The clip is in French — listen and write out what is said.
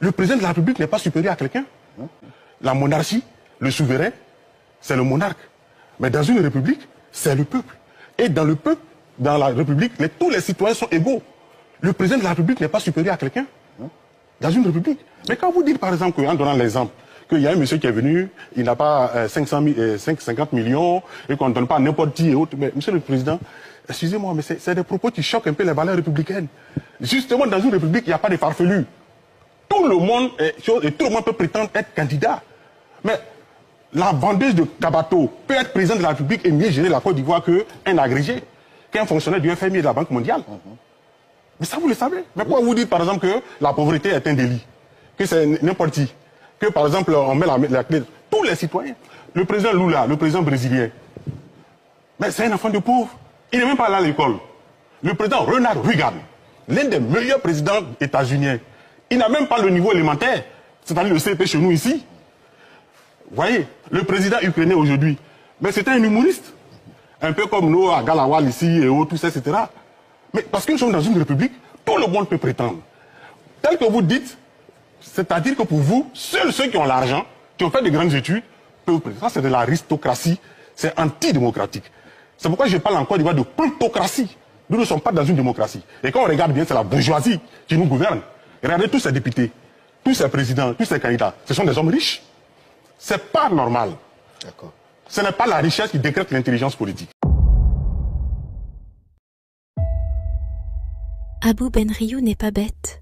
Le président de la République n'est pas supérieur à quelqu'un. La monarchie, le souverain, c'est le monarque. Mais dans une république, c'est le peuple. Et dans le peuple, dans la République, tous les citoyens sont égaux. Le président de la République n'est pas supérieur à quelqu'un. Dans une république. Mais quand vous dites, par exemple, en donnant l'exemple, qu'il y a un monsieur qui est venu, il n'a pas 50 millions, et qu'on ne donne pas à n'importe qui et autres. Mais monsieur le président, excusez-moi, mais c'est des propos qui choquent un peu les valeurs républicaines. Justement, dans une république, il n'y a pas de farfelus. Tout le monde peut prétendre être candidat. Mais la vendeuse de Tabato peut être président de la République et mieux gérer la Côte d'Ivoire qu'un agrégé, qu'un fonctionnaire du FMI et de la Banque mondiale. Mais ça, vous le savez. Mais pourquoi vous dites, par exemple, que la pauvreté est un délit, que c'est n'importe qui, que, par exemple, on met la clé... Tous les citoyens. Le président Lula, le président brésilien, mais c'est un enfant de pauvre. Il n'est même pas allé à l'école. Le président Ronald Reagan, l'un des meilleurs présidents états-uniens, il n'a même pas le niveau élémentaire, c'est-à-dire le CP chez nous ici. Vous voyez, le président ukrainien aujourd'hui, mais c'était un humoriste. Un peu comme nous, à Galawal ici et autres, tout ça, etc. Mais parce que nous sommes dans une république, tout le monde peut prétendre. Tel que vous dites, c'est-à-dire que pour vous, seuls ceux qui ont l'argent, qui ont fait de grandes études, peuvent prétendre. Ça, c'est de l'aristocratie, c'est antidémocratique. C'est pourquoi je parle encore de plutocratie. Nous ne sommes pas dans une démocratie. Et quand on regarde bien, c'est la bourgeoisie qui nous gouverne. Regardez tous ces députés, tous ces présidents, tous ces candidats, ce sont des hommes riches. C'est pas normal. D'accord. Ce n'est pas la richesse qui décrète l'intelligence politique. Abou Ben Riou n'est pas bête.